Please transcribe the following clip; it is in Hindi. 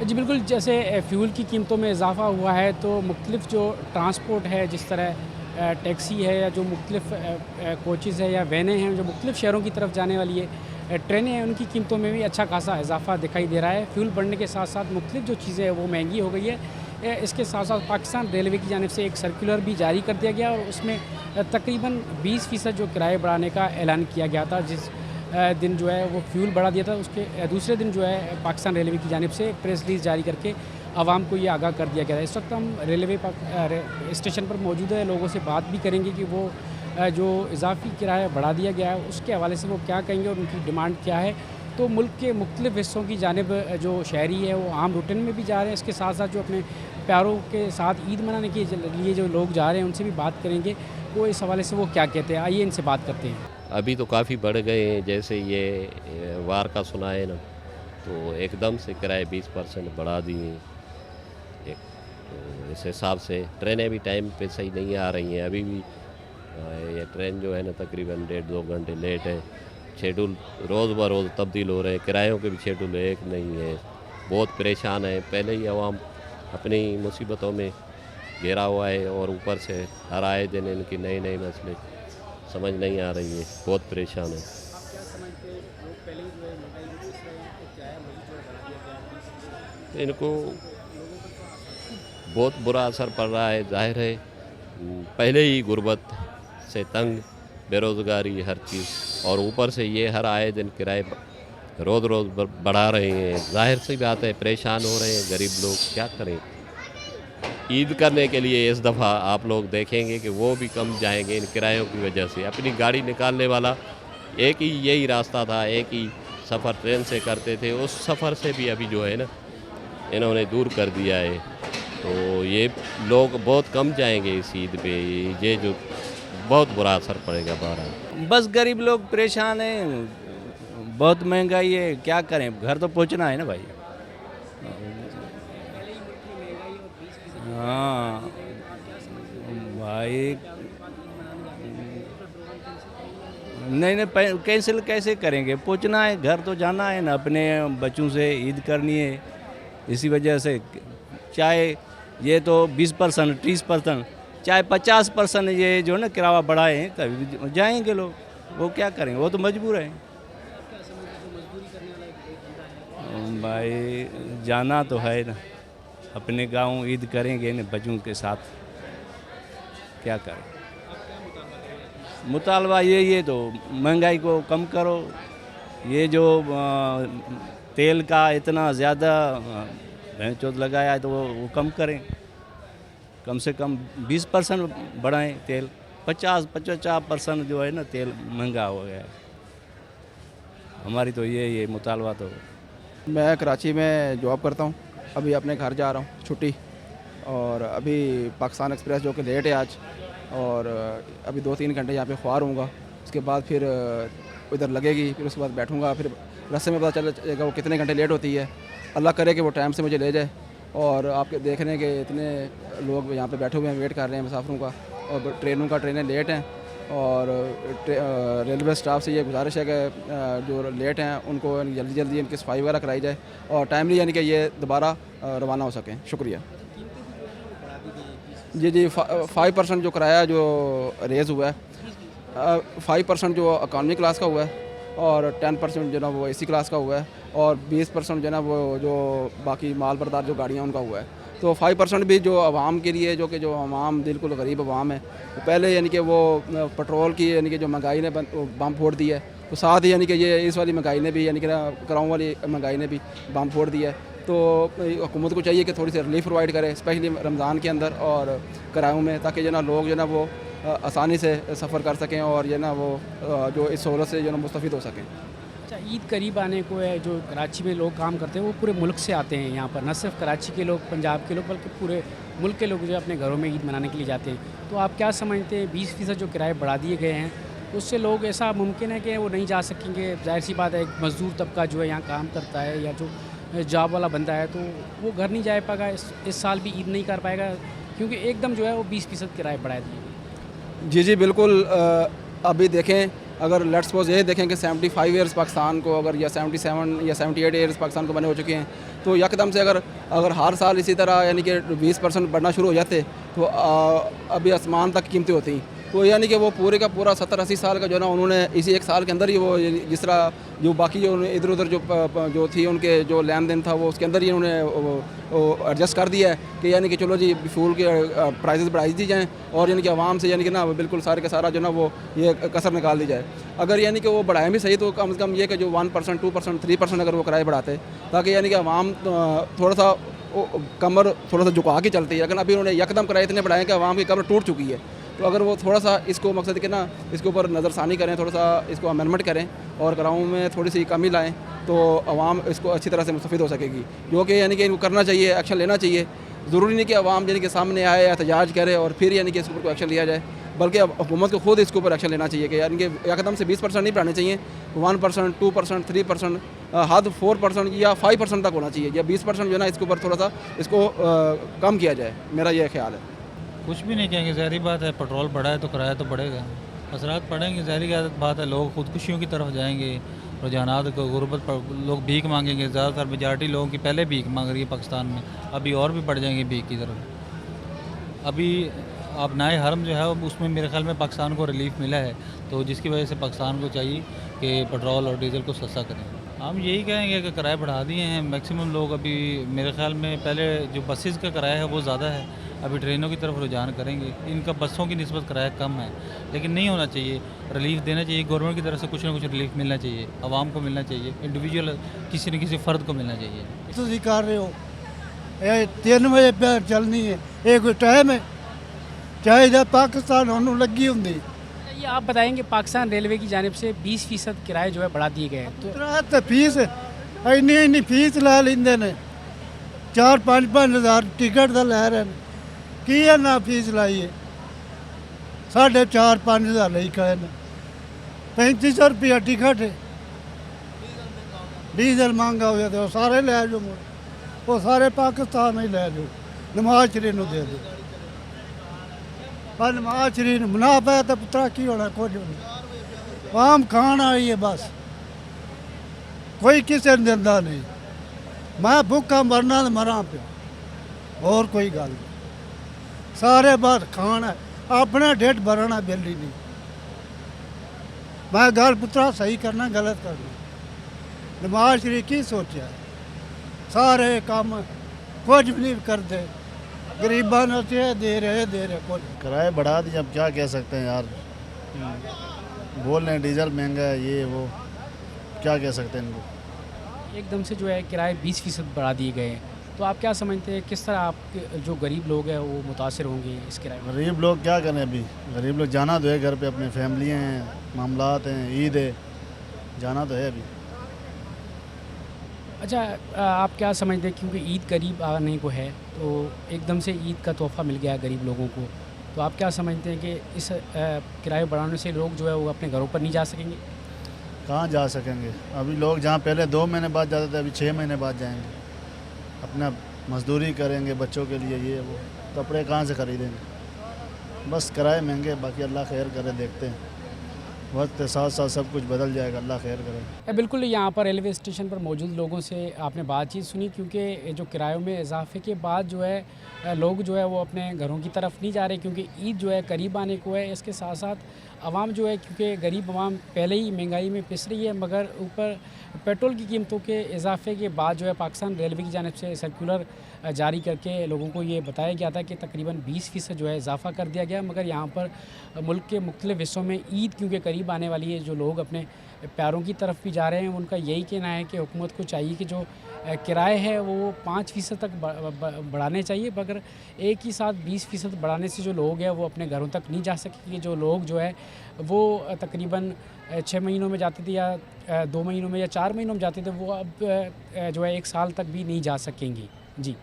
जी बिल्कुल, जैसे फ्यूल की कीमतों में इज़ाफ़ा हुआ है तो मुख्तलिफ़ जो ट्रांसपोर्ट है, जिस तरह टैक्सी है या जो मुख्तलिफ़ कोचेज़ है या वैनें हैं जो मुख्तलिफ़ शहरों की तरफ जाने वाली है, ट्रेनें हैं, उनकी कीमतों में भी अच्छा खासा इज़ाफ़ा दिखाई दे रहा है। फ्यूल बढ़ने के साथ-साथ मुख्तलिफ़ जो चीज़ें हैं वो महंगी हो गई है। इसके साथ-साथ पाकिस्तान रेलवे की जानिब से एक सर्कुलर भी जारी कर दिया गया और उसमें तकरीबन 20% जो किराए बढ़ाने का ऐलान किया गया था, जिस दिन जो है वो फ्यूल बढ़ा दिया था, उसके दूसरे दिन जो है पाकिस्तान रेलवे की जानिब से एक प्रेस रिलीज़ जारी करके आवाम को ये आगाह कर दिया गया है। इस वक्त हम रेलवे स्टेशन पर मौजूद है, लोगों से बात भी करेंगे कि वो जो इजाफ़ी किराया बढ़ा दिया गया है उसके हवाले से वो क्या कहेंगे और उनकी डिमांड क्या है। तो मुल्क के मुख्तलिफ़ हिस्सों की जानिब जो शहरी है वो आम रूटीन में भी जा रहे हैं, इसके साथ साथ जो अपने प्यारों के साथ ईद मनाने के लिए जो लोग जा रहे हैं उनसे भी बात करेंगे, वो इस हवाले से वो क्या कहते हैं। आइए इनसे बात करते हैं। अभी तो काफ़ी बढ़ गए हैं, जैसे ये वार का सुना है ना, तो एकदम से किराए 20% बढ़ा दिए। एक तो इस हिसाब से ट्रेनें भी टाइम पे सही नहीं आ रही हैं। अभी भी ये ट्रेन जो है ना तकरीबन 1.5-2 घंटे लेट है। शेड्यूल रोज़ ब रोज़ तब्दील हो रहे हैं, किरायों के भी शेड्यूल एक नहीं है। बहुत परेशान है, पहले ही आवाम अपनी मुसीबतों में घिरा हुआ है और ऊपर से हर आए दिन इनकी नए नए मसले समझ नहीं आ रही है, बहुत परेशान है। आप क्या समझते हैं, लोग पहले ही जो है महंगाई में पिस रहे हैं, तो क्या है वही जो है बढ़ा दिया गया है 20% तो इनको लोगों पर तो असर। बहुत बुरा असर पड़ रहा है, ज़ाहिर है। पहले ही गुर्बत से तंग, बेरोज़गारी हर चीज़, और ऊपर से ये हर आए दिन किराए रोज़ रोज़ बढ़ा रहे हैं। ज़ाहिर सी बात है, परेशान हो रहे हैं गरीब लोग, क्या करें। ईद करने के लिए इस दफ़ा आप लोग देखेंगे कि वो भी कम जाएंगे इन किरायों की वजह से। अपनी गाड़ी निकालने वाला एक ही यही रास्ता था, एक ही सफ़र ट्रेन से करते थे, उस सफ़र से भी अभी जो है ना इन्होंने दूर कर दिया है। तो ये लोग बहुत कम जाएंगे इस ईद पे, ये जो बहुत बुरा असर पड़ेगा बहरहाल। बस गरीब लोग परेशान हैं, बहुत महंगाई है, क्या करें, घर तो पहुंचना है ना भाई। पहले ही मुल्क में महंगाई और 20% हाँ बढ़ा दी गई, तो आप क्या समझते हैं भाई, दारुल बाद ईद मनाने जाते हैं तो फिर प्रोग्राम कैंसिल करेंगे? नहीं नहीं, कैंसिल कैसे करेंगे, पहुंचना है, घर तो जाना है ना, अपने बच्चों से ईद करनी है। इसी वजह से चाहे ये तो 20%, 30%, चाहे 50% ये जो है ना किराया बढ़ाए हैं, तभी भी जाएंगे लोग। वो क्या करेंगे, वो तो मजबूर है। आप क्या समझते हैं, जो मजदूरी करने वाला एक बंदा है, भाई जाना तो है ना, अपने गांव ईद करेंगे ना बच्चों के साथ, क्या करें। आप क्या मुतालबा करेंगे? मुतालबा ये तो महंगाई को कम करो। ये जो तेल का इतना ज़्यादा चौथ लगाया है, तो वो कम करें। कम से कम 20% बढ़ाएं तेल। 50-50% जो है ना तेल महंगा हो गया है। हमारी तो ये मुतालबा तो। मैं कराची में जॉब करता हूँ, अभी अपने घर जा रहा हूँ छुट्टी। और अभी पाकिस्तान एक्सप्रेस जो कि लेट है आज, और अभी 2-3 घंटे यहाँ पे ख्वार हूँगा। उसके बाद फिर इधर लगेगी, फिर उसके बाद बैठूँगा, फिर रास्ते में पता चल जाएगा वो कितने घंटे लेट होती है। अल्लाह करे कि वो टाइम से मुझे ले जाए। और आपके देख रहे हैं कि इतने लोग यहाँ पे बैठे हुए हैं, वेट कर रहे हैं मुसाफिरों का, और ट्रेनें लेट हैं। और रेलवे स्टाफ से ये गुजारिश है कि जो लेट हैं उनको जल्दी जल्दी इनकी सफाई वगैरह कराई जाए और टाइमली यानी कि ये दोबारा रवाना हो सकें। शुक्रिया। जी जी, 5% जो किराया जो रेज़ हुआ है, 5% जो इकॉनमी क्लास का हुआ है, और 10% जो ना वो एसी क्लास का हुआ है, और 20% जो ना वो जो बाकी माल बरदार जो गाड़ियाँ उनका हुआ है। तो 5% भी जो आवाम के लिए, जो कि जो आवाम बिल्कुल गरीब आवाम है, तो पहले यानी कि वो पेट्रोल की यानी कि जो महंगाई ने बम फोड़ दी है, तो साथ ही यानी कि ये इस वाली महंगाई ने भी यानी कि कराऊँ वाली महंगाई ने भी बम फोड़ दिया है। तो हुकूमत को चाहिए कि थोड़ी सी रिलीफ प्रोवाइड करे, स्पेशली रमज़ान के अंदर और किरायों में, ताकि जो ना लोग जो ना वो आसानी से सफ़र कर सकें और ये ना वो जो इस सहूलत से जो ना मुस्तफ़िद हो सकें। अच्छा, ईद करीब आने को है, जो कराची में लोग काम करते हैं वो पूरे मुल्क से आते हैं यहाँ पर, न सिर्फ कराची के लोग, पंजाब के लोग, बल्कि पूरे मुल्क के लोग जो है अपने घरों में ईद मनाने के लिए जाते हैं। तो आप क्या समझते हैं, 20% जो किराए बढ़ा दिए गए हैं, उससे लोग, ऐसा मुमकिन है कि वो नहीं जा सकेंगे? जाहिर सी बात है, एक मज़दूर तबका जो है यहाँ काम करता है या जो जॉब वाला बंदा है, तो वो घर नहीं जा पाएगा, इस साल भी ईद नहीं कर पाएगा, क्योंकि एकदम जो है वो 20% किराए बढ़ा दिए। जी जी बिल्कुल। अभी देखें, अगर लेट्स सपोज ये देखें कि 75 ईयर्स पाकिस्तान को, अगर या 77 या 78 ईयर्स पाकिस्तान को बने हो चुके हैं, तो यकदम से अगर हर साल इसी तरह यानी कि 20% बढ़ना शुरू हो जाते तो अभी आसमान तक कीमतें होती। तो यानी कि वो पूरे का पूरा 70-80 साल का जो है ना उन्होंने इसी एक साल के अंदर ही वो जिस तरह जो बाकी जो इधर उधर जो थी उनके जो लेन देन था वो उसके अंदर ही उन्होंने एडजस्ट कर दिया है कि यानी कि चलो जी फ्यूल के प्राइसेस बढ़ाई दी जाएँ और यानी कि आवाम से यानी कि ना बिल्कुल सारे का सारा जो ना वो ये कसर निकाल दी जाए। अगर यानी कि वो बढ़ाएं भी सही तो कम से कम ये कि जो 1%, 2%, 3% अगर वो किराए बढ़ाते ताकि यानी कि आवाम थोड़ा सा कमर थोड़ा सा झुका के चलती है। लेकिन अभी उन्होंने यकदम किराए इतने बढ़ाए कि आवाम की कमर टूट चुकी है। तो अगर वो थोड़ा सा इसको मकसद के ना इसके ऊपर नज़रसानी करें, थोड़ा सा इसको अमेंडमेंट करें और किरायों में थोड़ी सी कमी लाएं तो आवाम इसको अच्छी तरह से मुस्तफ़िद हो सकेगी। जो कि यानी कि इनको करना चाहिए, एक्शन लेना चाहिए। ज़रूरी नहीं कि आवाम यानी कि सामने आए, एहतजाज करे और फिर यानी कि इसके ऊपर एक्शन लिया जाए, बल्कि हुकूमत को खुद इसके ऊपर एक्शन लेना चाहिए कि यानी कि एकदम से 20% नहीं बढ़ाने चाहिए, 1%, 2%, 3%, हद 4% या 5% तक होना चाहिए, या 20% जो है ना इसके ऊपर थोड़ा सा इसको कम किया जाए। मेरा ये ख्याल है। कुछ भी नहीं कहेंगे, ज़ाहिर बात है, पेट्रोल बढ़ा है तो किराया तो बढ़ेगा, असरात पड़ेंगे, ज़ाहिर बात है। लोग खुदकुशियों की तरफ जाएंगे, रुझानात को गुर्बत पर लोग भीख मांगेंगे। ज़्यादातर मेजॉरिटी लोगों की पहले भीख मांग रही है पाकिस्तान में, अभी और भी बढ़ जाएंगे भीख की तरफ। अभी अब नए हरम जो है उसमें मेरे ख्याल में पाकिस्तान को रिलीफ मिला है, तो जिसकी वजह से पाकिस्तान को चाहिए कि पेट्रोल और डीज़ल को सस्ता करें। हम यही कहेंगे कि किराए बढ़ा दिए हैं मैक्सिमम लोग। अभी मेरे ख्याल में पहले जो बसेस का किराया है वो ज़्यादा है, अभी ट्रेनों की तरफ रुझान करेंगे। इनका बसों की निस्बत किराया कम है, लेकिन नहीं होना चाहिए। रिलीफ देना चाहिए, गवर्नमेंट की तरफ से कुछ ना कुछ रिलीफ मिलना चाहिए, आवाम को मिलना चाहिए, इंडिविजुअल किसी न किसी फ़र्द को मिलना चाहिए। ਤੁਸੀਂ ਕਰ ਰਹੇ ਹੋ ਇਹ 3 ਵਜੇ ਪਿਆ ਚੱਲਣੀ ਹੈ, ਇਹ ਕੋਈ ਟਾਈਮ है? ਚਾਹੀਦਾ ਪਾਕਿस्तान ਉਹਨੂੰ ਲੱਗੀ ਹੁੰਦੀ। ये आप बताएंगे पाकिस्तान रेलवे की जानिब से 20% किराए जो है बढ़ा दिए गए हैं, तो ਤੇ ਫੀਸ ਇੰਨੀ ਫੀਸ ਲੈ ਲੈਂਦੇ ਨੇ, 4-5 ਹਜ਼ਾਰ ਟਿਕਟ ਦਾ ਲੈ ਰਹੇ ਨੇ। ਕੀ ਹੈ ਨਾ ਫੀਸ ਲਾਈ ਹੈ, 4.5 ਹਜ਼ਾਰ ਲਈ ਕਹੇ ਨੇ, 3500 ਰੁਪਇਆ ਟਿਕਟ ਹੈ। डीजल महंगा हो जाता है, सारे ले जाओ, वो सारे पाकिस्तान ही ले जाओ, नमाज शरीफ ਨੂੰ दे दो। पर नमाज शरीफ मुनाफा है तो पुत्रा की होना, कुछ नहीं। आम खान आई है बस, कोई किसी ने दिंदा नहीं। मैं भुखा मरना तो मरा पे, और कोई गल नहीं। सारे बस खाना, अपने ढिड भरना बिल्ली नहीं। मैं गल पुत्रा सही करना, गलत करना। नमाज शरीफ की सोचा, सारे काम कुछ भी नहीं करते, गरीबां ने दे रहे कुछ। किराए बढ़ा दिए, अब क्या कह सकते हैं यार। बोल रहे हैं डीजल महंगा है, ये वो, क्या कह सकते हैं इनको। एकदम से जो है किराए 20% बढ़ा दिए गए हैं, तो आप क्या समझते हैं किस तरह आपके जो गरीब लोग हैं वो मुतासिर होंगे इस किराए में? गरीब लोग क्या करें, अभी गरीब लोग जाना तो है घर पे, अपने फैमिली हैं, मामलात हैं, ईद है, जाना तो है अभी। अच्छा, आप क्या समझते हैं क्योंकि ईद करीब आने को है तो एकदम से ईद का तोहफ़ा मिल गया है गरीब लोगों को, तो आप क्या समझते हैं कि इस किराए बढ़ाने से लोग जो है वो अपने घरों पर नहीं जा सकेंगे? कहाँ जा सकेंगे, अभी लोग जहाँ पहले 2 महीने बाद जाते थे अभी 6 महीने बाद जाएंगे। अपना मजदूरी करेंगे बच्चों के लिए, ये वो कपड़े कहाँ से ख़रीदेंगे। बस किराए महंगे, बाकी अल्लाह खैर करे, देखते हैं वक्त के साथ साथ सब कुछ बदल जाएगा, अल्लाह खैर करे। बिल्कुल, यहाँ पर रेलवे स्टेशन पर मौजूद लोगों से आपने बातचीत सुनी, क्योंकि जो किरायों में इजाफे के बाद जो है लोग जो है वो अपने घरों की तरफ नहीं जा रहे, क्योंकि ईद जो है करीब आने को है। इसके साथ साथ आवाम जो है, क्योंकि गरीब आवाम पहले ही महंगाई में पिस रही है, मगर ऊपर पेट्रोल की कीमतों के इजाफे के बाद जो है पाकिस्तान रेलवे की जानिब से सर्कुलर जारी करके लोगों को ये बताया गया था कि तकरीबन 20% जो है इजाफा कर दिया गया। मगर यहाँ पर मुल्क के मुख्तलिफ हिस्सों में ईद क्योंकि करीब आने वाली है, जो लोग अपने प्यारों की तरफ भी जा रहे हैं, उनका यही कहना है कि हुकूमत को चाहिए कि जो किराए हैं वो 5% तक बढ़ाने चाहिए, मगर एक ही साथ 20% बढ़ाने से जो लोग हैं वो अपने घरों तक नहीं जा सकेंगे। जो लोग जो है वो तकरीबन 6 महीनों में जाते थे या 2 महीनों में या 4 महीनों में जाते थे, वो अब जो है 1 साल तक भी नहीं जा सकेंगी। जी।